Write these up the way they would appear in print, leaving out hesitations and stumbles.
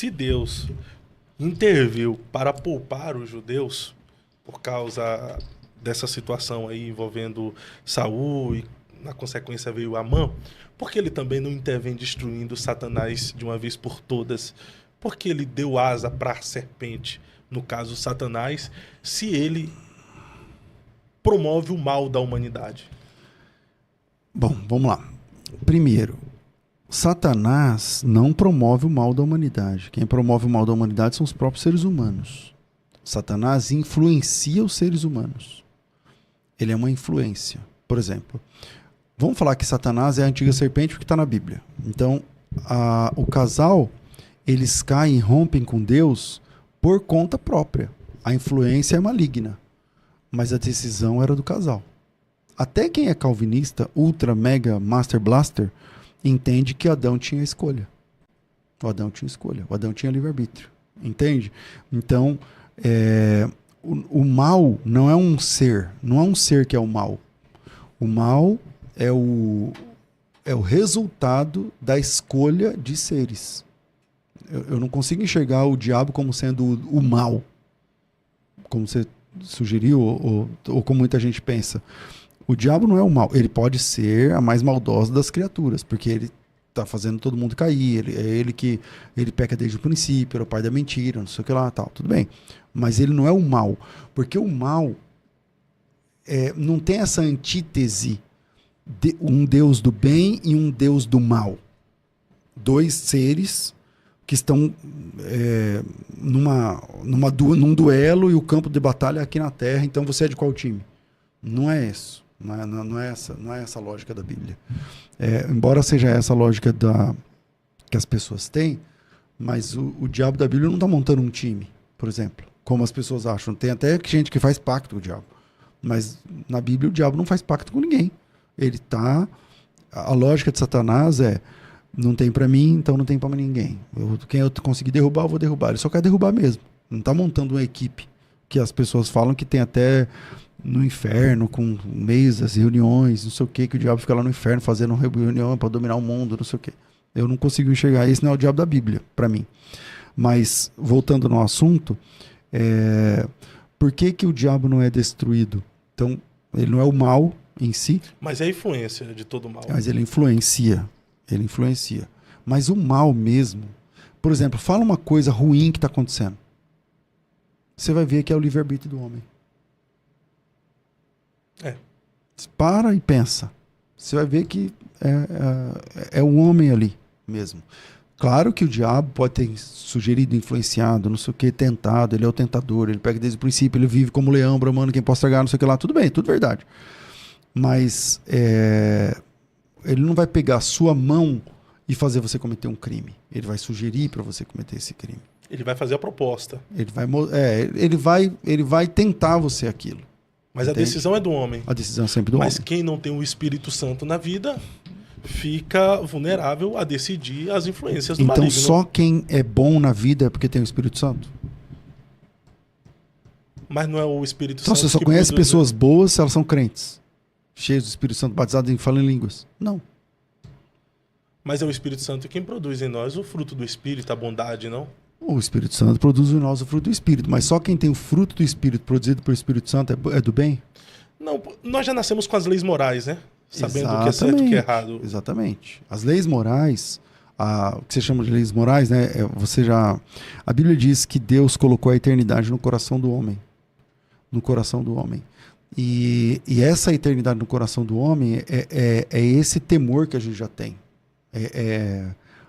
se Deus interviu para poupar os judeus por causa dessa situação aí envolvendo Saul e na consequência veio Amã, por que ele também não intervém destruindo Satanás de uma vez por todas? Por que ele deu asa para a serpente, no caso Satanás, se ele promove o mal da humanidade? Bom, vamos lá. Primeiro, Satanás não promove o mal da humanidade. Quem promove o mal da humanidade são os próprios seres humanos. Satanás influencia os seres humanos. Ele é uma influência. Por exemplo, vamos falar que Satanás é a antiga serpente porque está na Bíblia. Então, o casal, eles caem e rompem com Deus por conta própria. A influência é maligna, mas a decisão era do casal. Até quem é calvinista, ultra, mega, master blaster, entende que Adão tinha escolha. O Adão tinha escolha. O Adão tinha livre-arbítrio. Entende? Então, o mal não é um ser. Não é um ser que é o mal. O mal é o resultado da escolha de seres. Eu não consigo enxergar o diabo como sendo o mal, como você sugeriu, ou como muita gente pensa. O diabo não é o mal. Ele pode ser a mais maldosa das criaturas, porque ele está fazendo todo mundo cair. Ele peca desde o princípio, era o pai da mentira, não sei o que lá, tal. Tudo bem. Mas ele não é o mal. Porque o mal não tem essa antítese de um Deus do bem e um Deus do mal. Dois seres que estão num duelo e o campo de batalha é aqui na Terra. Então você é de qual time? Não é isso. Não é essa a lógica da Bíblia. Embora seja essa a lógica que as pessoas têm, mas o diabo da Bíblia não está montando um time, por exemplo, como as pessoas acham. Tem até gente que faz pacto com o diabo. Mas na Bíblia o diabo não faz pacto com ninguém. A lógica de Satanás não tem para mim, então não tem para ninguém. Quem eu conseguir derrubar, eu vou derrubar. Ele só quer derrubar mesmo. Não está montando uma equipe que as pessoas falam que tem até no inferno, com mesas, reuniões, não sei o que o diabo fica lá no inferno fazendo uma reunião para dominar o mundo, não sei o que. Eu não consigo enxergar. Esse não é o diabo da Bíblia, para mim. Mas, voltando no assunto, por que o diabo não é destruído? Então, ele não é o mal em si. Mas é a influência de todo o mal. Mas ele influencia. Ele influencia. Mas o mal mesmo... Por exemplo, fala uma coisa ruim que está acontecendo. Você vai ver que é o livre-arbítrio do homem. Para e pensa. Você vai ver que é o homem ali mesmo. Claro que o diabo pode ter sugerido, influenciado, não sei o que, tentado. Ele é o tentador, ele pega desde o princípio, ele vive como leão, bramando, quem possa estragar, não sei o que lá. Tudo bem, tudo verdade. Mas ele não vai pegar a sua mão e fazer você cometer um crime. Ele vai sugerir para você cometer esse crime. Ele vai fazer a proposta. Ele vai tentar você aquilo. Mas entende? A decisão é do homem. A decisão é sempre do homem. Mas quem não tem o Espírito Santo na vida fica vulnerável a decidir as influências do maligno. Então só quem é bom na vida é porque tem o Espírito Santo? Mas não é o Espírito Santo. Então você só conhece pessoas boas se elas são crentes, cheias do Espírito Santo, batizadas em falam em línguas? Não. Mas é o Espírito Santo quem produz em nós o fruto do Espírito, a bondade, não? O Espírito Santo produz em nós o fruto do Espírito, mas só quem tem o fruto do Espírito produzido pelo Espírito Santo é do bem? Não, nós já nascemos com as leis morais, né? Sabendo o que é certo e o que é errado. Exatamente. As leis morais, o que você chama de leis morais, né? A Bíblia diz que Deus colocou a eternidade no coração do homem. No coração do homem. E essa eternidade no coração do homem é esse temor que a gente já tem.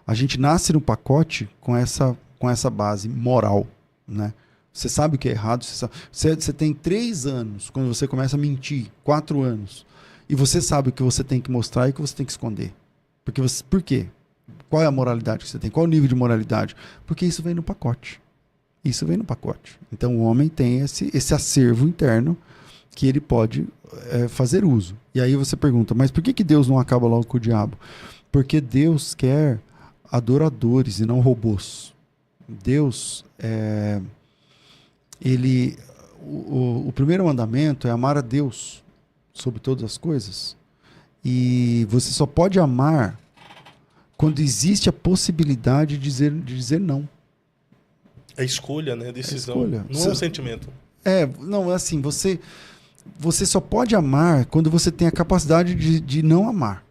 A gente nasce no pacote com essa base moral, né? Você sabe o que é errado, você tem 3 anos, quando você começa a mentir, 4 anos, e você sabe o que você tem que mostrar e o que você tem que esconder. Por quê? Qual é a moralidade que você tem? Qual é o nível de moralidade? Porque isso vem no pacote. Isso vem no pacote. Então o homem tem esse acervo interno que ele pode fazer uso. E aí você pergunta, mas por que Deus não acaba logo com o diabo? Porque Deus quer adoradores e não robôs. Deus, o primeiro mandamento é amar a Deus sobre todas as coisas. E você só pode amar quando existe a possibilidade de dizer não. É escolha, né? Decisão. escolha. Não é um sentimento. Não, assim, você só pode amar quando você tem a capacidade de não amar.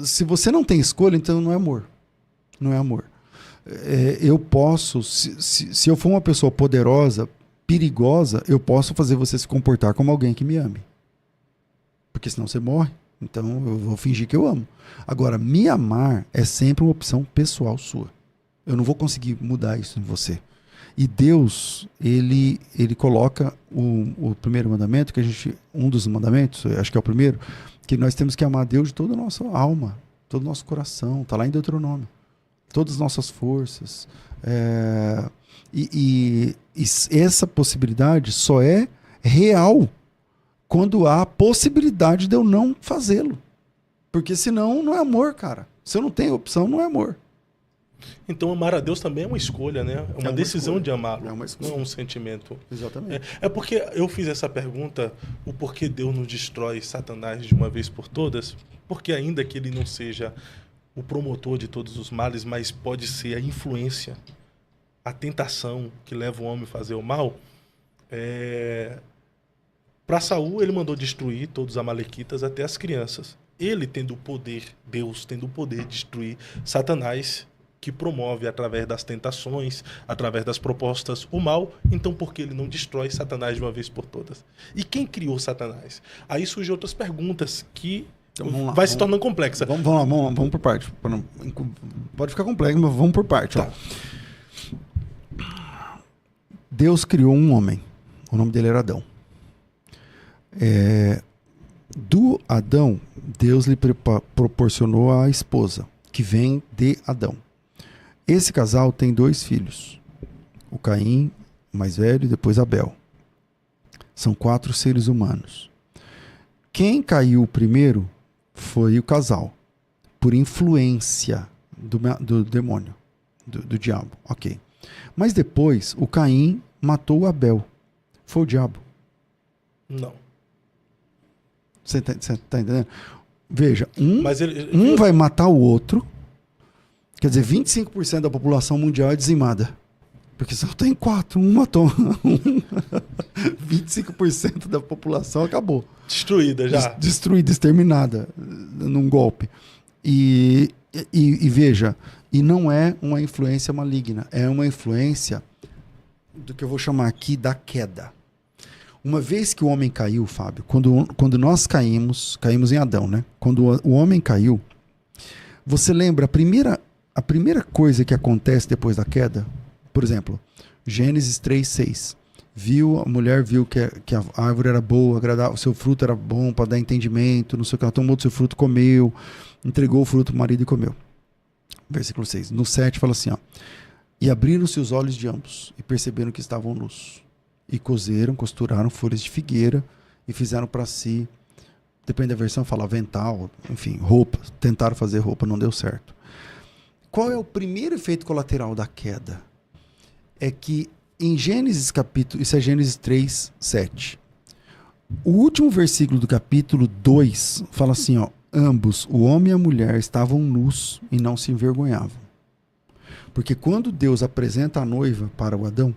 Se você não tem escolha, então não é amor. Não é amor. Eu posso, se eu for uma pessoa poderosa, perigosa, eu posso fazer você se comportar como alguém que me ame. Porque senão você morre. Então eu vou fingir que eu amo. Agora, me amar é sempre uma opção pessoal sua. Eu não vou conseguir mudar isso em você. E Deus, ele coloca o primeiro mandamento, um dos mandamentos, acho que é o primeiro, que nós temos que amar a Deus de toda a nossa alma, todo o nosso coração. Está lá em Deuteronômio. Todas as nossas forças. E essa possibilidade só é real quando há a possibilidade de eu não fazê-lo. Porque senão não é amor, cara. Se eu não tenho opção, não é amor. Então amar a Deus também é uma escolha, né? É uma decisão escolha. de amá-lo. É uma escolha. Não é um sentimento. Exatamente. É porque eu fiz essa pergunta, o porquê Deus não destrói Satanás de uma vez por todas, porque ainda que ele não seja o promotor de todos os males, mas pode ser a influência, a tentação que leva o homem a fazer o mal. Para Saul, ele mandou destruir todos os amalequitas, até as crianças. Ele tendo o poder, Deus tendo o poder de destruir Satanás, que promove através das tentações, através das propostas, o mal. Então, por que ele não destrói Satanás de uma vez por todas? E quem criou Satanás? Aí surgem outras perguntas que então, vai se tornando complexa. Vamos por parte. Pode ficar complexo, mas vamos por parte. Tá. Deus criou um homem. O nome dele era Adão. Do Adão, Deus lhe proporcionou a esposa, que vem de Adão. Esse casal tem 2 filhos. O Caim, o mais velho, e depois Abel. São 4 seres humanos. Quem caiu primeiro foi o casal, por influência do demônio, do diabo. Ok. Mas depois, o Caim matou o Abel. Foi o diabo. Não. Você tá entendendo? Veja, Mas vai matar o outro. Quer dizer, 25% da população mundial é dizimada. Porque só tem 4, um matou. 25% da população acabou. Destruída já. Destruída, exterminada, num golpe. E veja, e não é uma influência maligna, é uma influência do que eu vou chamar aqui da queda. Uma vez que o homem caiu, Fábio, quando nós caímos em Adão, né? Quando o homem caiu, você lembra a primeira coisa que acontece depois da queda? Por exemplo, Gênesis 3:6. A mulher viu que a árvore era boa, agradável, o seu fruto era bom para dar entendimento, não sei o que, ela tomou do seu fruto, comeu, entregou o fruto ao marido e comeu. Versículo 6. No 7 fala assim, ó. E abriram-se os olhos de ambos e perceberam que estavam nus. E costuraram folhas de figueira e fizeram para si, depende da versão, fala avental, enfim, roupa. Tentaram fazer roupa, não deu certo. Qual é o primeiro efeito colateral da queda? É que em Gênesis capítulo, isso é Gênesis 3:7. O último versículo do capítulo 2 fala assim, ó, ambos, o homem e a mulher, estavam nus e não se envergonhavam. Porque quando Deus apresenta a noiva para o Adão,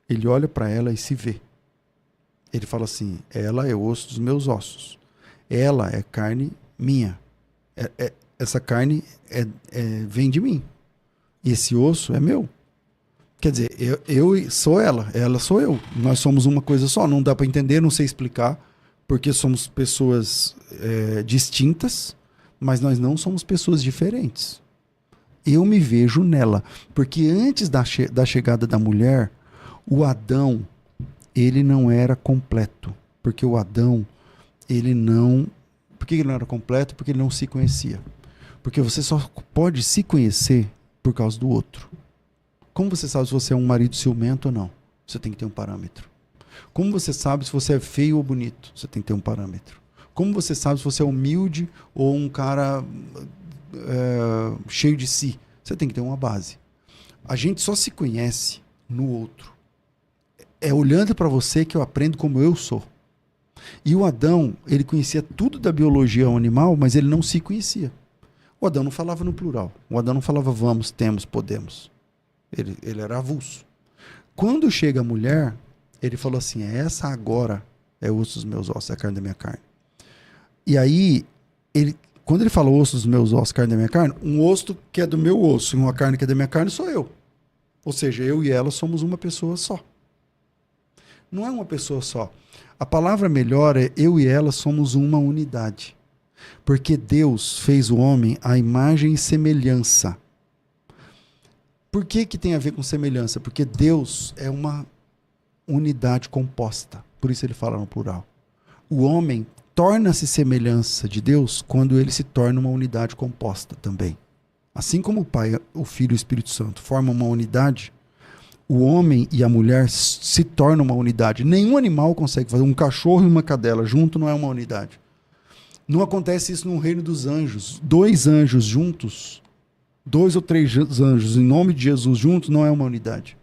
ele olha para ela e se vê. Ele fala assim, ela é osso dos meus ossos. Ela é carne minha. Essa carne vem de mim. E esse osso é meu. Quer dizer, eu sou ela sou eu. Nós somos uma coisa só. Não dá para entender, não sei explicar, porque somos pessoas distintas, mas nós não somos pessoas diferentes. Eu me vejo nela. Porque antes da chegada da mulher, o Adão, ele não era completo. Porque o Adão, ele não... Por que ele não era completo? Porque ele não se conhecia. Porque você só pode se conhecer por causa do outro. Como você sabe se você é um marido ciumento ou não? Você tem que ter um parâmetro. Como você sabe se você é feio ou bonito? Você tem que ter um parâmetro. Como você sabe se você é humilde ou um cara cheio de si? Você tem que ter uma base. A gente só se conhece no outro. É olhando para você que eu aprendo como eu sou. E o Adão, ele conhecia tudo da biologia animal, mas ele não se conhecia. O Adão não falava no plural. O Adão não falava vamos, temos, podemos. Ele era avulso. Quando chega a mulher, ele falou assim, essa agora é osso dos meus ossos, é a carne da minha carne. E aí, quando ele fala osso dos meus ossos, carne da minha carne, um osso que é do meu osso e uma carne que é da minha carne sou eu. Ou seja, eu e ela somos uma pessoa só. Não é uma pessoa só. A palavra melhor é eu e ela somos uma unidade. Porque Deus fez o homem à imagem e semelhança. Por que tem a ver com semelhança? Porque Deus é uma unidade composta. Por isso ele fala no plural. O homem torna-se semelhança de Deus quando ele se torna uma unidade composta também. Assim como o Pai, o Filho e o Espírito Santo formam uma unidade, o homem e a mulher se tornam uma unidade. Nenhum animal consegue fazer. Um cachorro e uma cadela junto não é uma unidade. Não acontece isso no reino dos anjos. 2 anjos juntos, 2 ou 3 anjos em nome de Jesus juntos não é uma unidade.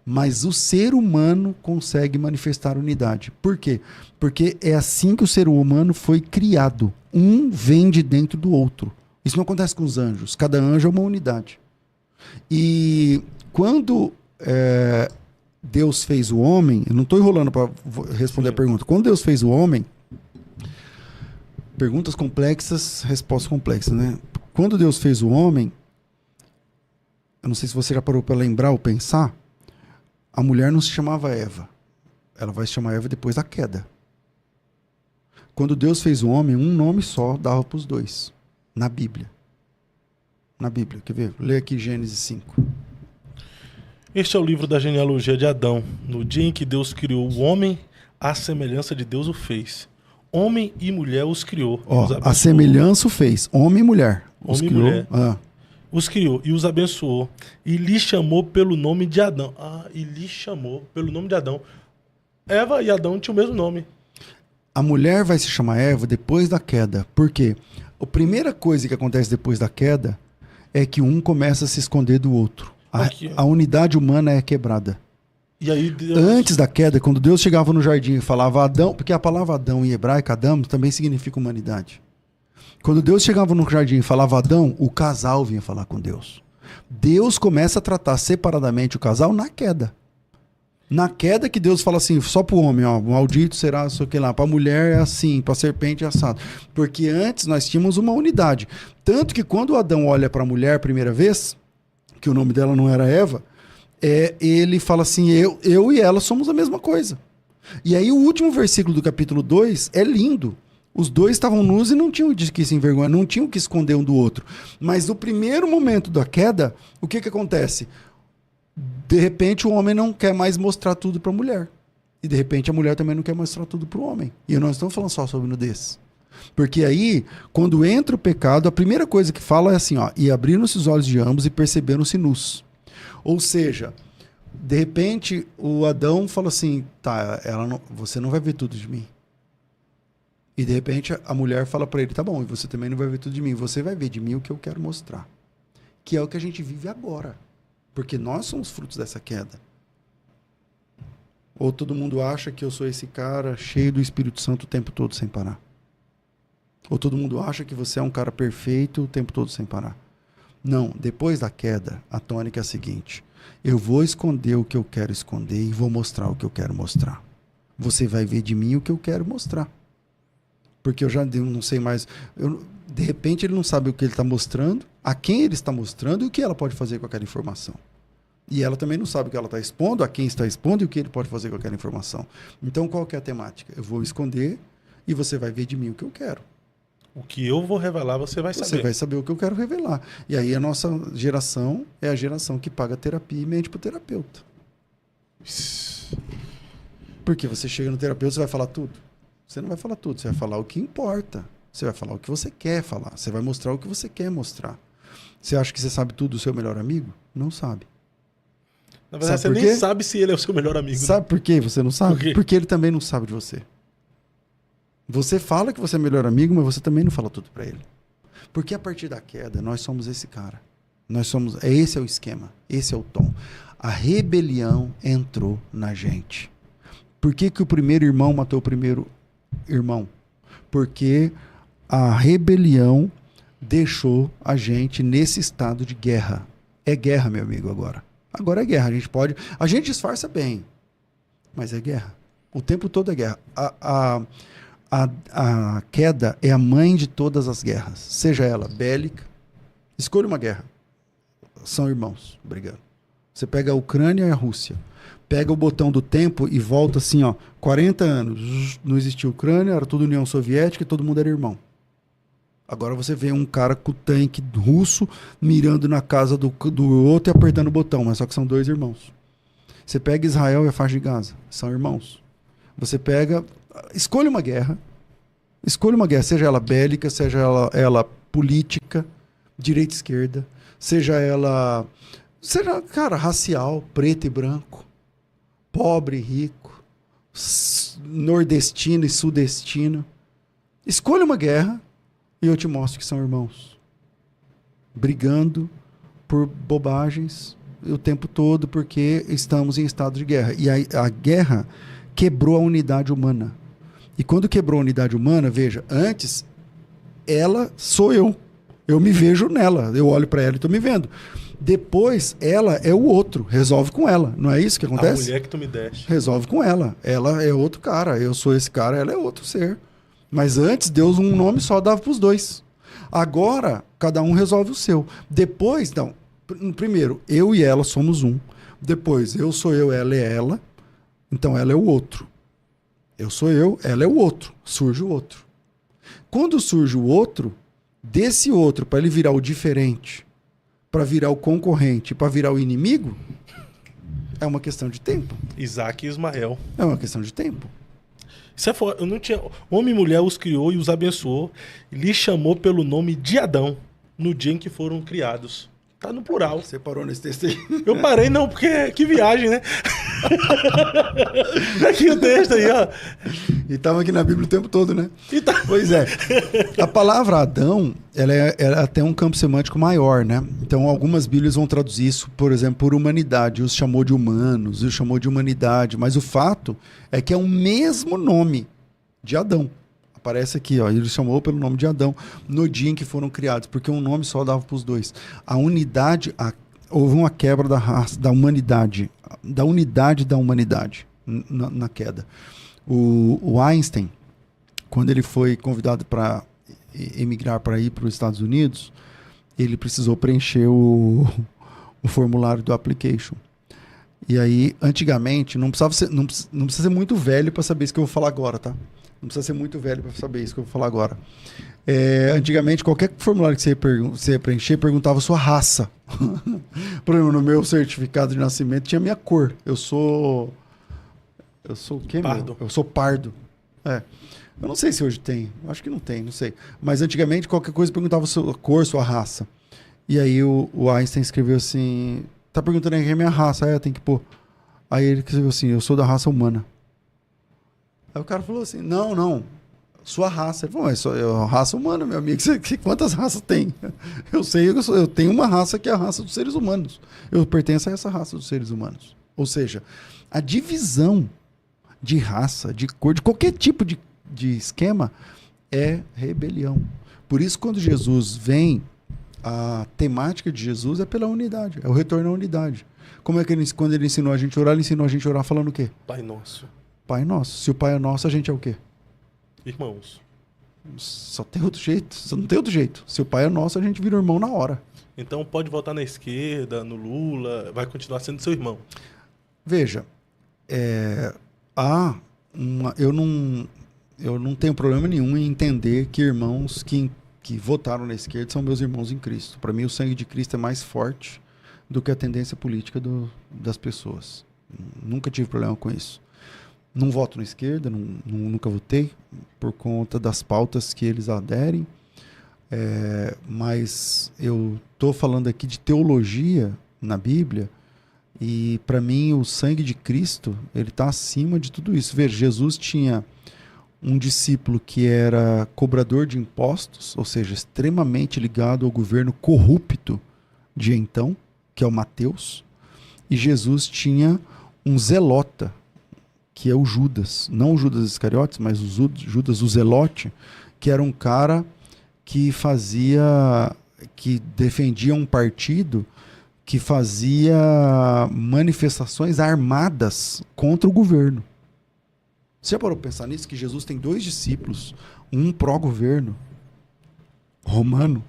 Mas o ser humano consegue manifestar unidade. Por quê? Porque é assim que o ser humano foi criado. Um vem de dentro do outro. Isso não acontece com os anjos. Cada anjo é uma unidade. E quando Deus fez o homem, eu não estou enrolando para responder a pergunta. Quando Deus fez o homem, perguntas complexas, respostas complexas, né? Quando Deus fez o homem, eu não sei se você já parou para lembrar ou pensar, a mulher não se chamava Eva. Ela vai se chamar Eva depois da queda. Quando Deus fez o homem, um nome só dava para os dois. Na Bíblia. Na Bíblia. Quer ver? Lê aqui Gênesis 5. Este é o livro da genealogia de Adão. No dia em que Deus criou o homem, à semelhança de Deus o fez. Homem e mulher os criou. A semelhança o fez. Homem e mulher. Homem e mulher. Os criou e os abençoou. E lhe chamou pelo nome de Adão. E lhe chamou pelo nome de Adão. Eva e Adão tinham o mesmo nome. A mulher vai se chamar Eva depois da queda. Por quê? A primeira coisa que acontece depois da queda é que um começa a se esconder do outro. A unidade humana é quebrada. E aí Deus... Antes da queda, quando Deus chegava no jardim e falava Adão, porque a palavra Adão em hebraico, Adam, também significa humanidade. Quando Deus chegava no jardim e falava Adão, o casal vinha falar com Deus. Deus começa a tratar separadamente o casal na queda. Na queda que Deus fala assim, só para o homem, ó, maldito será, sei o que lá, para a mulher é assim, para a serpente é assado. Porque antes nós tínhamos uma unidade. Tanto que quando Adão olha para a mulher a primeira vez, que o nome dela não era Eva, ele fala assim, eu e ela somos a mesma coisa. E aí o último versículo do capítulo 2 é lindo. Os dois estavam nus e não tinham de que se envergonhar, não tinham que esconder um do outro. Mas no primeiro momento da queda, o que acontece? De repente o homem não quer mais mostrar tudo para a mulher. E de repente a mulher também não quer mostrar tudo para o homem. E nós estamos falando só sobre nudez. Porque aí, quando entra o pecado, a primeira coisa que fala é assim, ó, e abriram-se os olhos de ambos e perceberam-se nus. Ou seja, de repente o Adão fala assim, tá, você não vai ver tudo de mim. E de repente a mulher fala para ele, tá bom, e você também não vai ver tudo de mim, você vai ver de mim o que eu quero mostrar. Que é o que a gente vive agora. Porque nós somos frutos dessa queda. Ou todo mundo acha que eu sou esse cara cheio do Espírito Santo o tempo todo sem parar. Ou todo mundo acha que você é um cara perfeito o tempo todo sem parar. Não, depois da queda, a tônica é a seguinte, eu vou esconder o que eu quero esconder e vou mostrar o que eu quero mostrar. Você vai ver de mim o que eu quero mostrar. Porque eu já não sei mais. De repente ele não sabe o que ele está mostrando, a quem ele está mostrando e o que ela pode fazer com aquela informação. E ela também não sabe o que ela está expondo, a quem está expondo e o que ele pode fazer com aquela informação. Então qual que é a temática? Eu vou esconder e você vai ver de mim o que eu quero. O que eu vou revelar, você vai saber. Você vai saber o que eu quero revelar. E aí a nossa geração é a geração que paga terapia e mente para o terapeuta. Porque você chega no terapeuta, você vai falar tudo. Você não vai falar tudo, você vai falar o que importa. Você vai falar o que você quer falar. Você vai mostrar o que você quer mostrar. Você acha que você sabe tudo do seu melhor amigo? Não sabe. Na verdade, você nem sabe se ele é o seu melhor amigo. Sabe, né? Por que você não sabe? Por quê? Porque ele também não sabe de você. Você fala que você é melhor amigo, mas você também não fala tudo para ele. Porque a partir da queda, nós somos esse cara. Esse é o esquema. Esse é o tom. A rebelião entrou na gente. Por que o primeiro irmão matou o primeiro irmão? Porque a rebelião deixou a gente nesse estado de guerra. É guerra, meu amigo, agora. Agora é guerra. A gente disfarça bem, mas é guerra. O tempo todo é guerra. A queda é a mãe de todas as guerras, seja ela bélica. Escolha uma guerra. São irmãos brigando. Você pega a Ucrânia e a Rússia. Pega o botão do tempo e volta assim, 40 anos. Não existia Ucrânia, era tudo União Soviética e todo mundo era irmão. Agora você vê um cara com o tanque russo mirando na casa do outro e apertando o botão, mas só que são dois irmãos. Você pega Israel e a faixa de Gaza, são irmãos. Você pega... Escolha uma guerra, seja ela bélica, seja ela política, direita e esquerda, seja, cara, racial, preto e branco, pobre e rico, nordestino e sudestino. Escolha uma guerra e eu te mostro que são irmãos. Brigando por bobagens o tempo todo porque estamos em estado de guerra. E a guerra quebrou a unidade humana. E quando quebrou a unidade humana, veja, antes ela sou eu. Eu me vejo nela. Eu olho para ela e estou me vendo. Depois, ela é o outro. Resolve com ela. Não é isso que acontece? A mulher que tu me deste. Resolve com ela. Ela é outro cara. Eu sou esse cara, ela é outro ser. Mas antes, Deus um nome só dava para os dois. Agora, cada um resolve o seu. Depois, não. Primeiro, eu e ela somos um. Depois, eu sou eu, ela é ela. Então, ela é o outro. Eu sou eu, ela é o outro. Surge o outro. Quando surge o outro, desse outro, para ele virar o diferente, para virar o concorrente, para virar o inimigo, é uma questão de tempo. Isaac e Ismael. É uma questão de tempo. Isso é foda. Eu não tinha... Homem e mulher os criou e os abençoou. E lhes chamou pelo nome de Adão, no dia em que foram criados. Tá no plural. Você parou nesse texto aí? Eu parei não, porque que viagem, né? Aqui o texto aí, ó. E tava aqui na Bíblia o tempo todo, né? Tá... Pois é. A palavra Adão, ela tem um campo semântico maior, né? Então, algumas Bíblias vão traduzir isso, por exemplo, por humanidade. Os chamou de humanos, os chamou de humanidade. Mas o fato é que é o mesmo nome de Adão. Aparece aqui, ó. Ele chamou pelo nome de Adão no dia em que foram criados, porque um nome só dava para os dois. A unidade, houve uma quebra da raça, da humanidade, da unidade da humanidade na queda. O Einstein, quando ele foi convidado para emigrar para ir para os Estados Unidos, ele precisou preencher o formulário do application. E aí, antigamente, não precisa ser muito velho para saber isso que eu vou falar agora, tá? Não precisa ser muito velho para saber isso que eu vou falar agora. Antigamente, qualquer formulário que você ia preencher, perguntava a sua raça. Por exemplo, no meu certificado de nascimento tinha minha cor. Eu sou o quê, pardo. Eu sou pardo. Eu não sei se hoje tem. Acho que não tem, não sei. Mas antigamente, qualquer coisa perguntava a sua cor, sua raça. E aí o Einstein escreveu assim... Tá perguntando aí quem é minha raça. Tem que pôr. Aí ele escreveu assim, eu sou da raça humana. Aí o cara falou assim, não, sua raça. Ele falou, mas é raça humana, meu amigo. Quantas raças tem? Eu tenho uma raça que é a raça dos seres humanos. Eu pertenço a essa raça dos seres humanos. Ou seja, a divisão de raça, de cor, de qualquer tipo de esquema é rebelião. Por isso, quando Jesus vem, a temática de Jesus é pela unidade, é o retorno à unidade. Como é que quando ele ensinou a gente a orar, ele ensinou a gente a orar falando o quê? Pai nosso. Pai nosso. Se o Pai é nosso, a gente é o quê? Irmãos. Só tem outro jeito. Só não tem outro jeito. Se o Pai é nosso, a gente vira irmão na hora. Então pode votar na esquerda, no Lula, vai continuar sendo seu irmão. Veja, eu não tenho problema nenhum em entender que irmãos que votaram na esquerda são meus irmãos em Cristo. Para mim, o sangue de Cristo é mais forte do que a tendência política das pessoas. Nunca tive problema com isso. Não voto na esquerda, nunca votei, por conta das pautas que eles aderem. Mas eu estou falando aqui de teologia na Bíblia, e para mim o sangue de Cristo ele está acima de tudo isso. Veja, Jesus tinha um discípulo que era cobrador de impostos, ou seja, extremamente ligado ao governo corrupto de então, que é o Mateus, e Jesus tinha um zelota, que é o Judas, não o Judas Iscariotes, mas o Judas, o Zelote, que era um cara que defendia um partido que fazia manifestações armadas contra o governo. Você já parou para pensar nisso? Que Jesus tem 2 discípulos, um pró-governo romano,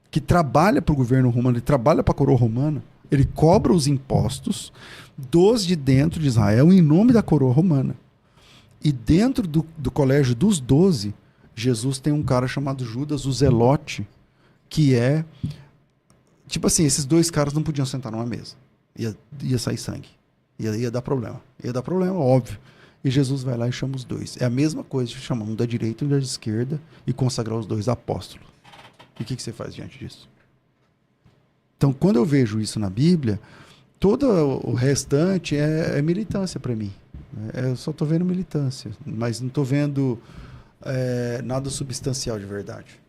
que trabalha para o governo romano, ele trabalha para a coroa romana, ele cobra os impostos dos de dentro de Israel em nome da coroa romana. E dentro do colégio dos 12, Jesus tem um cara chamado Judas, o Zelote, que é... Tipo assim, esses 2 caras não podiam sentar numa mesa. Ia sair sangue. Ia dar problema. Ia dar problema, óbvio. E Jesus vai lá e chama os 2. É a mesma coisa de chamar um da direita e um da esquerda e consagrar os 2 apóstolos. E o que você faz diante disso? Então, quando eu vejo isso na Bíblia, todo o restante é militância para mim. Eu só estou vendo militância, mas não estou vendo nada substancial de verdade.